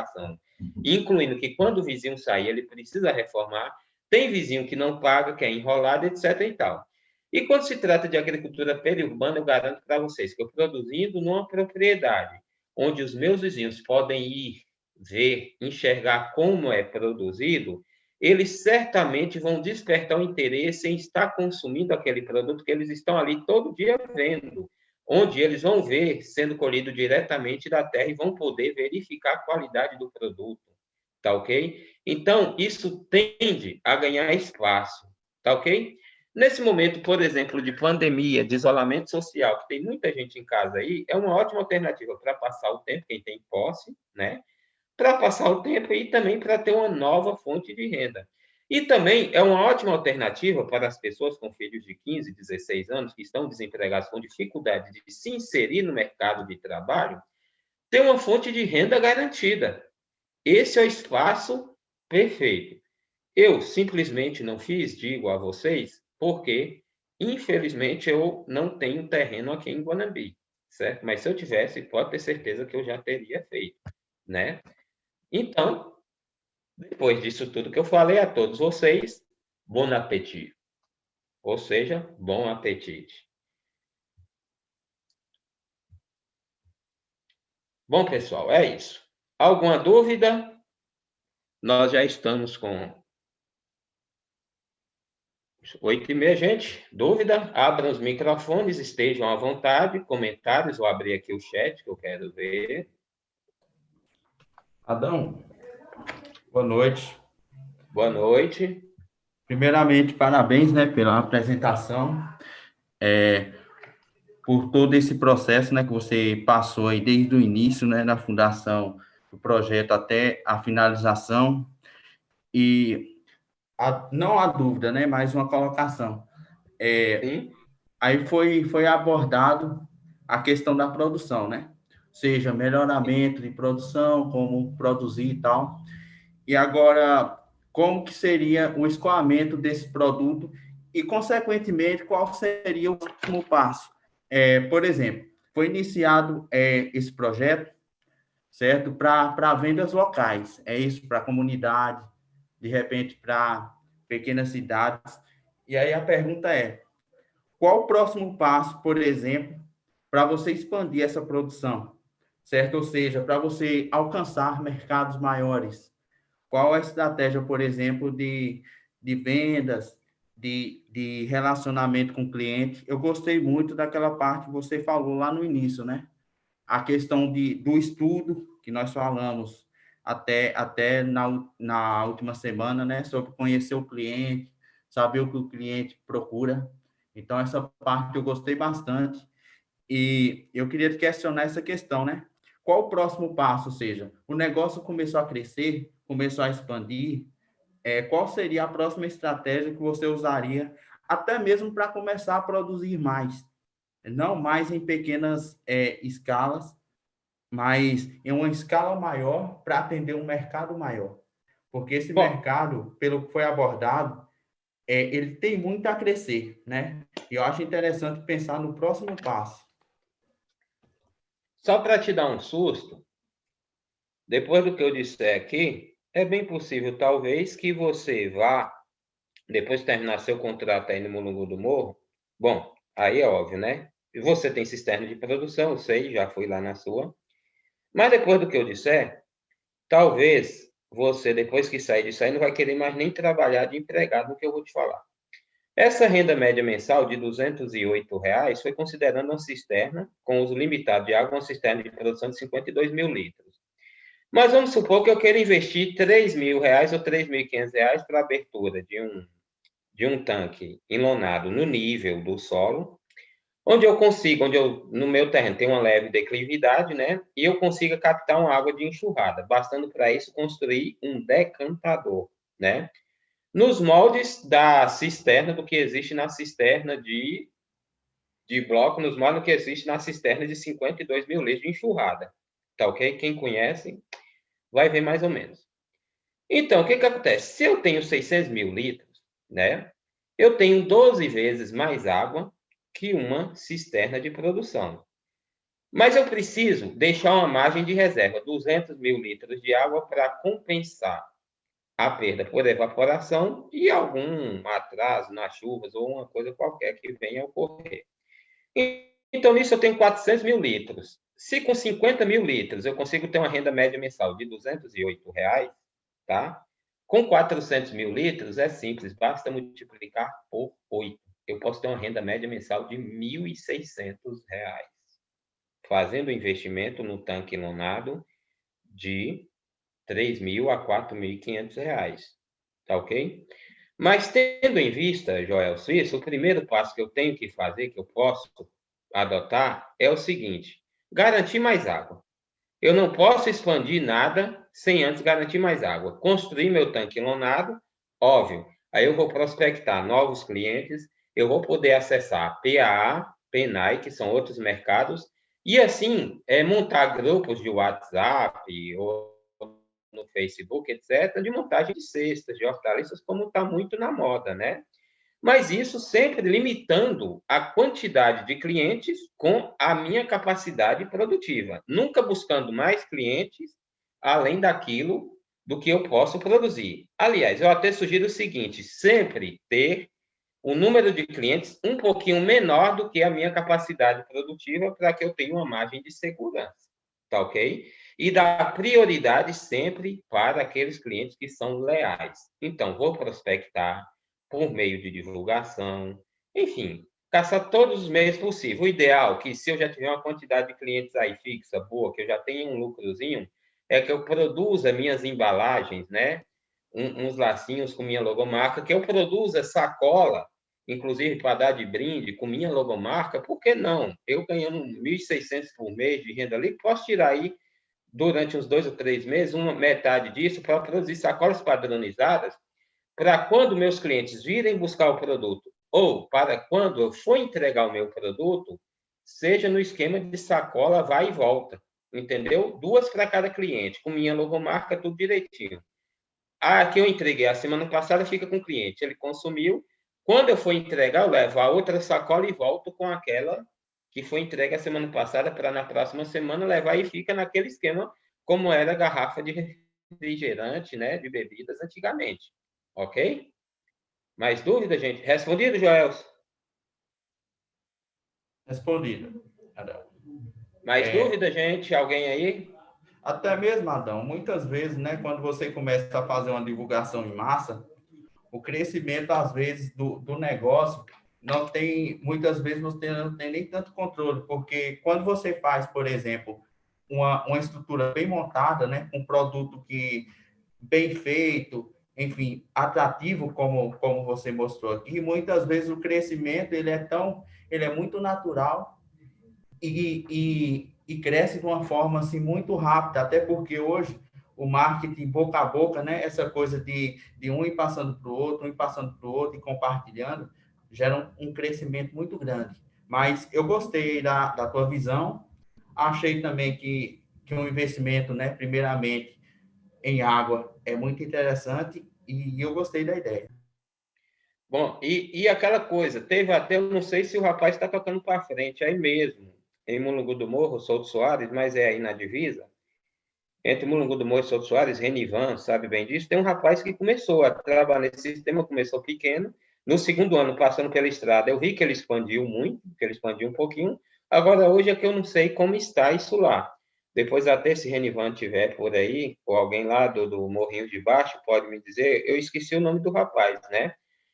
precificação, incluindo que quando o vizinho sair, ele precisa reformar, tem vizinho que não paga, que é enrolado, etc. e tal. E quando se trata de agricultura periurbana, eu garanto para vocês que eu produzindo numa propriedade onde os meus vizinhos podem ir ver, enxergar como é produzido, eles certamente vão despertar o interesse em estar consumindo aquele produto que eles estão ali todo dia vendo, onde eles vão ver sendo colhido diretamente da terra e vão poder verificar a qualidade do produto, tá ok? Então, isso tende a ganhar espaço, tá ok? Nesse momento, por exemplo, de pandemia, de isolamento social, que tem muita gente em casa aí, é uma ótima alternativa para passar o tempo, quem tem posse, né? Para passar o tempo e também para ter uma nova fonte de renda. E também é uma ótima alternativa para as pessoas com filhos de 15, 16 anos que estão desempregados com dificuldade de se inserir no mercado de trabalho, ter uma fonte de renda garantida. Esse é o espaço perfeito. Eu simplesmente não fiz, digo a vocês, porque, infelizmente, eu não tenho terreno aqui em Guanambi, certo? Mas se eu tivesse, pode ter certeza que eu já teria feito, né? Então, depois disso tudo que eu falei a todos vocês, bon appétit. Ou seja, bom apetite. Bom, pessoal, é isso. Alguma dúvida? Nós já estamos com 8h30, gente. Dúvida? Abram os microfones, estejam à vontade. Comentários, vou abrir aqui o chat que eu quero ver. Adão, boa noite. Boa noite. Primeiramente, parabéns, né, pela apresentação, por todo esse processo, né, que você passou aí desde o início, né, da fundação do projeto até a finalização. E não há dúvida, né, mais uma colocação. Sim. Aí foi abordado a questão da produção, né? Seja melhoramento de produção, como produzir e tal. E agora, como que seria o escoamento desse produto e, consequentemente, qual seria o próximo passo? Por exemplo, foi iniciado esse projeto, certo? Para vendas locais, é isso, para a comunidade, de repente para pequenas cidades. E aí a pergunta é, qual o próximo passo, por exemplo, para você expandir essa produção, certo? Ou seja, para você alcançar mercados maiores. Qual a estratégia, por exemplo, de vendas, de relacionamento com o cliente? Eu gostei muito daquela parte que você falou lá no início, né? A questão do estudo que nós falamos até na última semana, né? Sobre conhecer o cliente, saber o que o cliente procura. Então, essa parte eu gostei bastante. E eu queria te questionar essa questão, né? Qual o próximo passo? Ou seja, o negócio começou a crescer, começou a expandir. Qual seria a próxima estratégia que você usaria, até mesmo para começar a produzir mais? Não mais em pequenas escalas, mas em uma escala maior para atender um mercado maior. Porque esse Bom, mercado, pelo que foi abordado, ele tem muito a crescer, né? E eu acho interessante pensar no próximo passo. só para te dar um susto, depois do que eu disser aqui, é bem possível, talvez, que você vá, depois de terminar seu contrato aí no Mulungu do Morro, bom, aí é óbvio, né? E você tem cisterna de produção, eu sei, já fui lá na sua. Mas depois do que eu disser, talvez você, depois que sair disso aí, não vai querer mais nem trabalhar de empregado no que eu vou te falar. Essa renda média mensal de R$ 208 foi considerando uma cisterna, com uso limitado de água, uma cisterna de produção de 52 mil litros. Mas vamos supor que eu queira investir R$ 3.000 ou R$ 3.500 para a abertura de um tanque enlonado no nível do solo, no meu terreno tem uma leve declividade, né? E eu consiga captar uma água de enxurrada, bastando para isso construir um decantador, né? Nos moldes da cisterna, do que existe na cisterna de bloco, nos moldes do que existe na cisterna de 52 mil litros de enxurrada, tá ok? Quem conhece vai ver mais ou menos. Então, o que que acontece? Se eu tenho 600 mil litros, né? Eu tenho 12 vezes mais água que uma cisterna de produção. Mas eu preciso deixar uma margem de reserva, 200 mil litros de água, para compensar a perda por evaporação e algum atraso nas chuvas ou uma coisa qualquer que venha a ocorrer. Então, nisso eu tenho 400 mil litros. Se com 50 mil litros eu consigo ter uma renda média mensal de R$ 208, tá? Com 400 mil litros é simples, basta multiplicar por 8. Eu posso ter uma renda média mensal de R$ 1.600, fazendo investimento no tanque lonado de R$ 3.000 a R$ 4.500, tá ok? Mas tendo em vista, Joel Suíço, o primeiro passo que eu tenho que fazer, que eu posso adotar, é o seguinte: garantir mais água. Eu não posso expandir nada sem antes garantir mais água. Construir meu tanque lonado, óbvio. Aí eu vou prospectar novos clientes, eu vou poder acessar PAA, PENAI, que são outros mercados, e assim montar grupos de WhatsApp ou no Facebook, etc., de montagem de cestas, de hortaliças, como está muito na moda, né? Mas isso sempre limitando a quantidade de clientes com a minha capacidade produtiva, nunca buscando mais clientes além daquilo do que eu posso produzir. Aliás, eu até sugiro o seguinte: sempre ter um número de clientes um pouquinho menor do que a minha capacidade produtiva para que eu tenha uma margem de segurança, tá ok? E dar prioridade sempre para aqueles clientes que são leais. Então, vou prospectar por meio de divulgação, enfim, caçar todos os meios possíveis. O ideal é que, se eu já tiver uma quantidade de clientes aí fixa, boa, que eu já tenha um lucrozinho, é que eu produza minhas embalagens, né? Uns lacinhos com minha logomarca, que eu produza sacola, inclusive para dar de brinde com minha logomarca, por que não? Eu ganhando 1.600 por mês de renda ali, posso tirar aí, durante uns 2 ou 3 meses, uma metade disso para produzir sacolas padronizadas, para quando meus clientes virem buscar o produto, ou para quando eu for entregar o meu produto, seja no esquema de sacola vai e volta, entendeu? 2 para cada cliente, com minha logomarca, tudo direitinho. A que eu entreguei a semana passada fica com o cliente, ele consumiu. Quando eu for entregar, eu levo a outra sacola e volto com aquela que foi entregue a semana passada para na próxima semana levar e fica naquele esquema como era a garrafa de refrigerante, né, de bebidas antigamente. Ok? Mais dúvida, gente? Respondido, Joel? Respondido. Mais É, dúvida, gente? Alguém aí? até mesmo, Adão, muitas vezes, né, quando você começa a fazer uma divulgação em massa, o crescimento, às vezes, do negócio não tem, muitas vezes, você não tem nem tanto controle, porque quando você faz, por exemplo, uma estrutura bem montada, né, um produto que bem feito, enfim, atrativo, como você mostrou aqui, muitas vezes o crescimento, ele é muito natural e cresce de uma forma assim muito rápida, até porque hoje o marketing boca a boca, né? Essa coisa de um ir passando para o outro, um ir passando para o outro e compartilhando, gera um crescimento muito grande. Mas eu gostei da tua visão, achei também que um investimento, né, primeiramente em água, é muito interessante e eu gostei da ideia. Bom, e aquela coisa, teve até, eu não sei se o rapaz está tocando para frente, aí mesmo, em Mulungu do Morro, Souto Soares, mas é aí na divisa, entre Mulungu do Morro e Souto Soares, Renivan, sabe bem disso, tem um rapaz que começou a trabalhar nesse sistema, começou pequeno, no segundo ano, passando pela estrada, eu vi que ele expandiu muito, que ele expandiu um pouquinho, agora hoje é que eu não sei como está isso lá. Depois até se Renivan tiver por aí, ou alguém lá do Morrinho de Baixo pode me dizer, eu esqueci o nome do rapaz, né?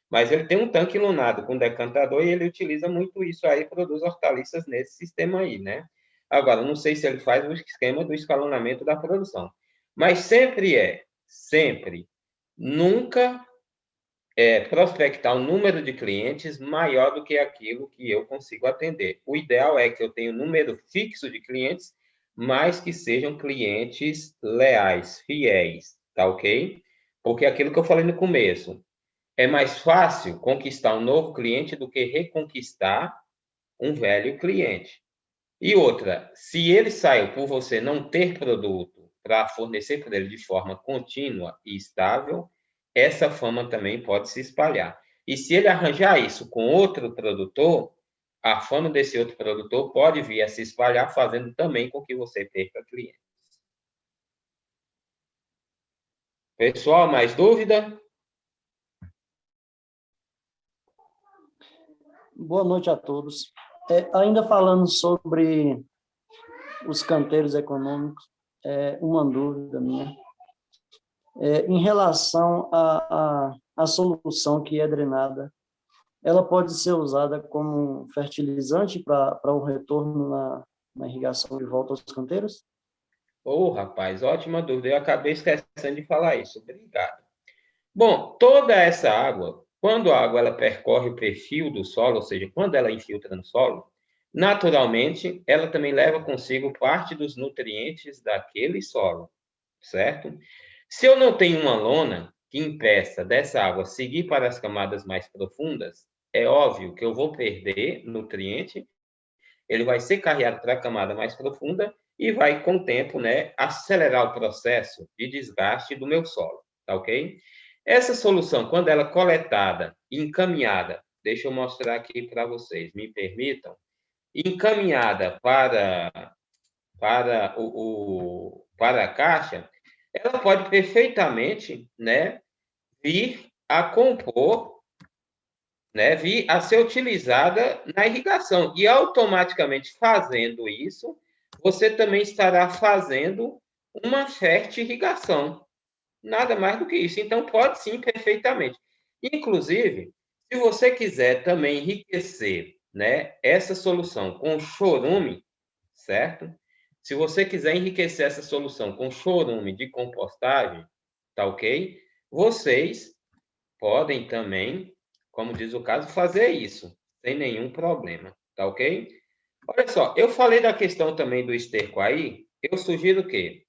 Mas ele tem um tanque lunado com decantador e ele utiliza muito isso aí, produz hortaliças nesse sistema aí, né? Agora, não sei se ele faz o esquema do escalonamento da produção. Mas sempre, nunca prospectar um número de clientes maior do que aquilo que eu consigo atender. O ideal é que eu tenha um número fixo de clientes, mas que sejam clientes leais, fiéis, tá ok? Porque aquilo que eu falei no começo, é mais fácil conquistar um novo cliente do que reconquistar um velho cliente. E outra, se ele saiu por você não ter produto para fornecer para ele de forma contínua e estável, essa fama também pode se espalhar. E se ele arranjar isso com outro produtor, a fama desse outro produtor pode vir a se espalhar, fazendo também com que você perca clientes. Pessoal, mais dúvida? Boa noite a todos. Ainda falando sobre os canteiros econômicos, uma dúvida minha. Em relação à solução que é drenada, ela pode ser usada como fertilizante para o retorno na irrigação de volta aos canteiros? Rapaz, ótima dúvida. Eu acabei esquecendo de falar isso. Obrigado. Bom, toda essa água, quando a água ela percorre o perfil do solo, ou seja, quando ela infiltra no solo, naturalmente, ela também leva consigo parte dos nutrientes daquele solo, certo? Se eu não tenho uma lona que impeça dessa água seguir para as camadas mais profundas, é óbvio que eu vou perder nutriente, ele vai ser carregado para a camada mais profunda e vai, com o tempo, né, acelerar o processo de desgaste do meu solo, tá ok? Essa solução, quando ela é coletada e encaminhada, deixa eu mostrar aqui para vocês, me permitam, encaminhada para a caixa, ela pode perfeitamente, né, vir a compor, né, vir a ser utilizada na irrigação. E automaticamente fazendo isso, você também estará fazendo uma fertirrigação. Nada mais do que isso. Então, pode sim, perfeitamente. Inclusive, se você quiser também enriquecer, né, essa solução com chorume, certo? Se você quiser enriquecer essa solução com chorume de compostagem, tá ok? Vocês podem também, como diz o caso, fazer isso, sem nenhum problema, tá ok? Olha só, eu falei da questão também do esterco aí, eu sugiro que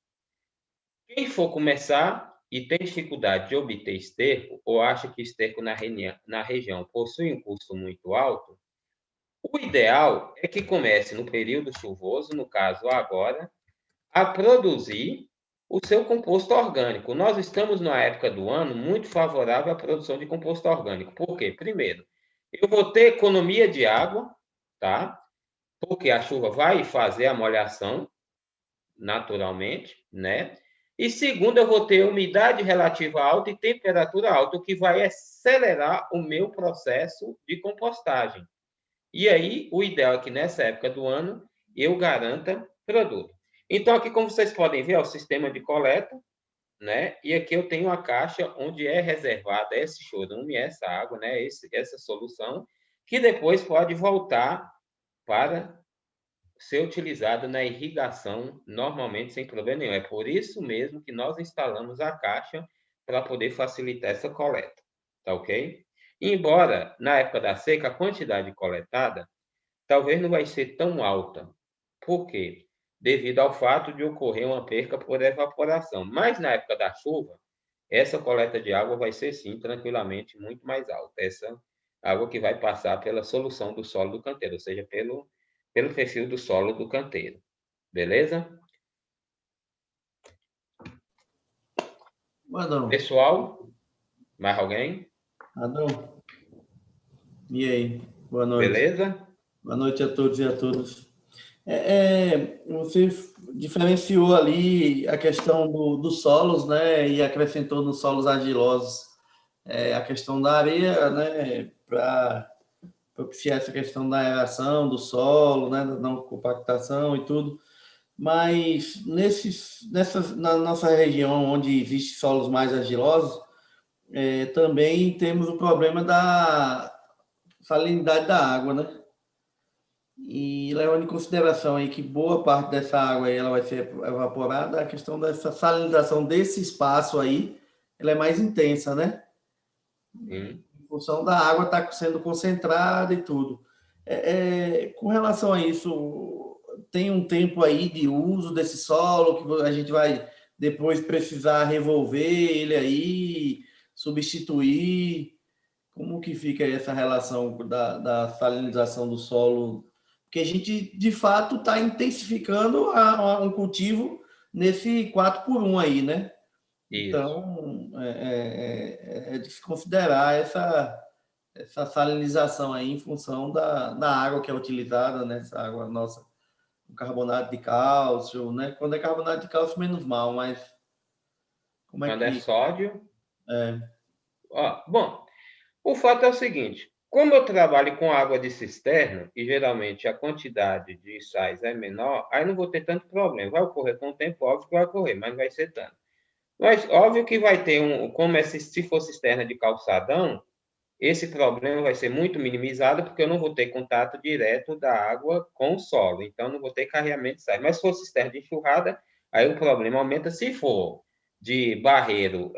quem for começar e tem dificuldade de obter esterco, ou acha que esterco na região possui um custo muito alto, o ideal é que comece no período chuvoso, no caso agora, a produzir o seu composto orgânico. Nós estamos numa época do ano muito favorável à produção de composto orgânico. Por quê? Primeiro, eu vou ter economia de água, tá? Porque a chuva vai fazer a molhação naturalmente, né? E segundo, eu vou ter umidade relativa alta e temperatura alta, o que vai acelerar o meu processo de compostagem. E aí, o ideal é que nessa época do ano eu garanta produto. Então, aqui, como vocês podem ver, é o sistema de coleta, né? E aqui eu tenho a caixa onde é reservada esse chorume, essa água, né? Essa solução, que depois pode voltar para ser utilizada na irrigação normalmente sem problema nenhum. É por isso mesmo que nós instalamos a caixa para poder facilitar essa coleta, tá ok? Embora na época da seca a quantidade coletada talvez não vai ser tão alta. Por quê? Devido ao fato de ocorrer uma perca por evaporação. Mas na época da chuva, essa coleta de água vai ser sim tranquilamente muito mais alta. Essa água que vai passar pela solução do solo do canteiro, ou seja, pelo perfil do solo do canteiro. Beleza? Adão. Pessoal, mais alguém? Adão. E aí? Boa noite. Beleza? Boa noite a todos e a todas. Você diferenciou ali a questão dos solos, né? E acrescentou nos solos argilosos a questão da areia, né? Para propiciar essa questão da aeração do solo, né? Da não compactação e tudo. Mas na nossa região, onde existem solos mais argilosos, também temos o problema da salinidade da água, né? E levando em consideração aí que boa parte dessa água aí ela vai ser evaporada, a questão dessa salinização desse espaço aí, ela é mais intensa, né? Em função da água estar sendo concentrada e tudo. Com relação a isso, tem um tempo aí de uso desse solo que a gente vai depois precisar revolver ele aí, substituir. Como que fica essa relação da salinização do solo? Porque a gente, de fato, está intensificando um cultivo nesse 4x1 aí, né? Isso. Então, de se considerar essa salinização aí em função da água que é utilizada, né? Essa água nossa, com carbonato de cálcio, né? Quando é carbonato de cálcio, menos mal, mas como é Quando é que... sódio. É, Ó, bom, o fato é o seguinte: como eu trabalho com água de cisterna, e geralmente a quantidade de sais é menor, aí não vou ter tanto problema. Vai ocorrer com o tempo, óbvio que vai ocorrer, mas não vai ser tanto. Mas óbvio que vai ter como se for cisterna de calçadão, esse problema vai ser muito minimizado, porque eu não vou ter contato direto da água com o solo, então não vou ter carreamento de sais. Mas se for cisterna de enxurrada, aí o problema aumenta. Se for de barreiro,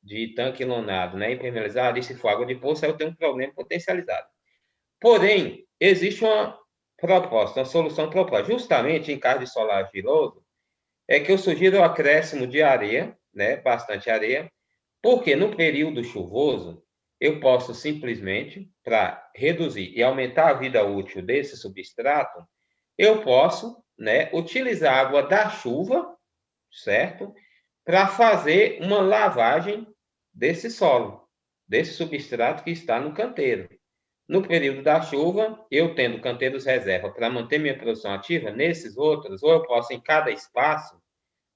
de tanque lonado, né, impermeabilizado, e se for água de poço, aí eu tenho um problema potencializado. Porém, existe uma proposta, uma solução proposta. Justamente em caso de solo argiloso, é que eu sugiro o acréscimo de areia, né, bastante areia, porque no período chuvoso, eu posso simplesmente, para reduzir e aumentar a vida útil desse substrato, eu posso, né, utilizar a água da chuva, certo? Para fazer uma lavagem desse solo, desse substrato que está no canteiro. No período da chuva, eu tendo canteiros reserva para manter minha produção ativa, nesses outros, ou eu posso em cada espaço,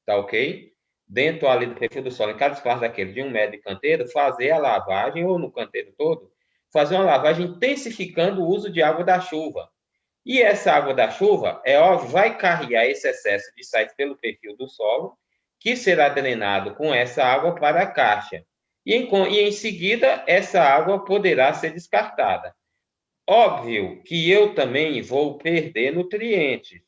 tá ok? Dentro ali do perfil do solo, em cada espaço daquele de 1 metro de canteiro, fazer a lavagem, ou no canteiro todo, fazer uma lavagem intensificando o uso de água da chuva. E essa água da chuva, é óbvio, vai carregar esse excesso de sais pelo perfil do solo, que será drenado com essa água para a caixa. E em seguida, essa água poderá ser descartada. Óbvio que eu também vou perder nutrientes,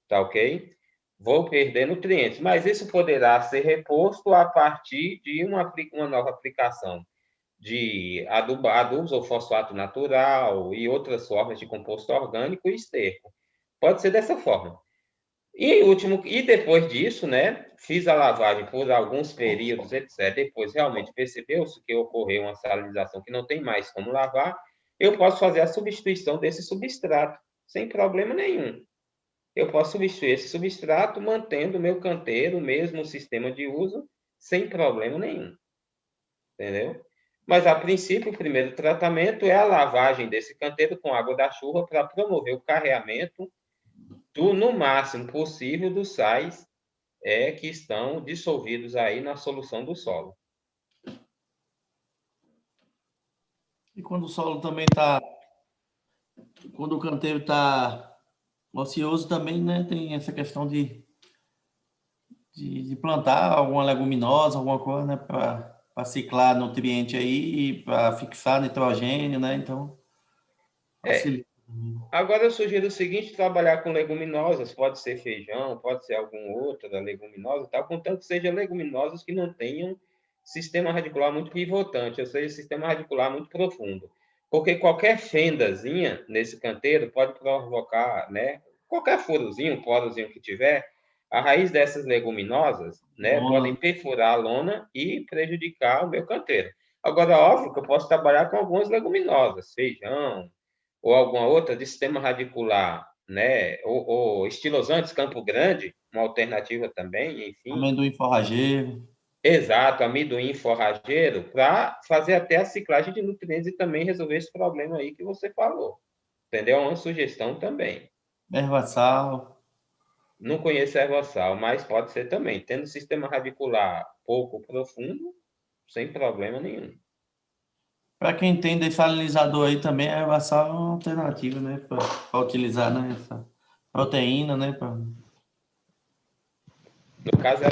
tá ok? Vou perder nutrientes, mas isso poderá ser reposto a partir de uma nova aplicação de adubos ou fosfato natural e outras formas de composto orgânico e esterco. Pode ser dessa forma. E depois disso, né, fiz a lavagem por alguns períodos, etc. Depois realmente percebeu-se que ocorreu uma salinização que não tem mais como lavar, eu posso fazer a substituição desse substrato, sem problema nenhum. Eu posso substituir esse substrato mantendo o meu canteiro, o mesmo sistema de uso, sem problema nenhum. Entendeu? Mas, a princípio, o primeiro tratamento é a lavagem desse canteiro com água da chuva para promover o carreamento no máximo possível dos sais que estão dissolvidos aí na solução do solo. e quando o solo também está... Quando o canteiro está ocioso também, né? Tem essa questão de plantar alguma leguminosa, alguma coisa, né? Para ciclar nutriente aí, para fixar nitrogênio, né? Então, É, facilita. agora eu sugiro o seguinte: trabalhar com leguminosas, pode ser feijão, pode ser algum outra leguminosa, tal, contanto que sejam leguminosas que não tenham sistema radicular muito pivotante, ou seja, sistema radicular muito profundo. Porque qualquer fendazinha nesse canteiro pode provocar, né, qualquer furozinho, porozinho que tiver, a raiz dessas leguminosas, né, podem perfurar a lona e prejudicar o meu canteiro. Agora, óbvio que eu posso trabalhar com algumas leguminosas, feijão, ou alguma outra de sistema radicular, né? Ou estilosantes Campo Grande, uma alternativa também, enfim. Amendoim forrageiro. Exato, amendoim forrageiro, para fazer até a ciclagem de nutrientes e também resolver esse problema aí que você falou. Entendeu? É uma sugestão também. Erva-sal. Não conheço erva-sal, mas pode ser também. Tendo sistema radicular pouco profundo, sem problema nenhum. Para quem tem dessalinizador aí também, a erva-sal é uma alternativa, né? Para utilizar, né? Essa proteína, né? No caso,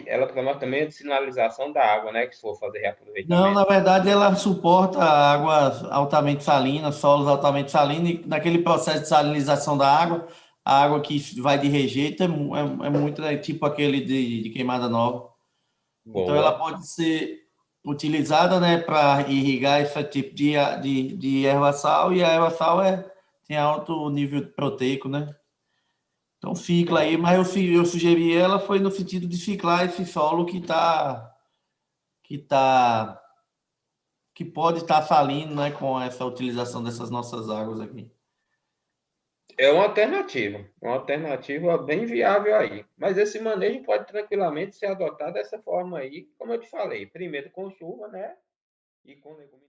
ela promove também a dessinalização da água, né? Que se for fazer Não, reaproveitamento. na verdade, ela suporta águas altamente salinas, solos altamente salinos, e naquele processo de salinização da água, a água que vai de rejeito é muito tipo aquele de queimada nova. Então, ela Boa. pode ser utilizada, né, para irrigar esse tipo de erva-sal, e a erva-sal tem alto nível proteico, né? Então, cicla aí, mas eu sugeri ela foi no sentido de ciclar esse solo que tá que pode estar falindo, né, com essa utilização dessas nossas águas aqui. É uma alternativa bem viável aí. Mas esse manejo pode tranquilamente ser adotado dessa forma aí, como eu te falei. Primeiro com chuva, né? E com leguminosas.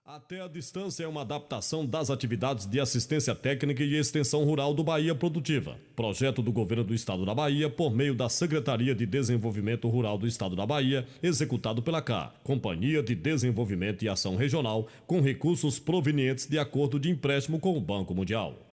Até a Distância é uma adaptação das atividades de assistência técnica e extensão rural do Bahia Produtiva. Projeto do Governo do Estado da Bahia por meio da Secretaria de Desenvolvimento Rural do Estado da Bahia, executado pela CAR, Companhia de Desenvolvimento e Ação Regional, com recursos provenientes de acordo de empréstimo com o Banco Mundial.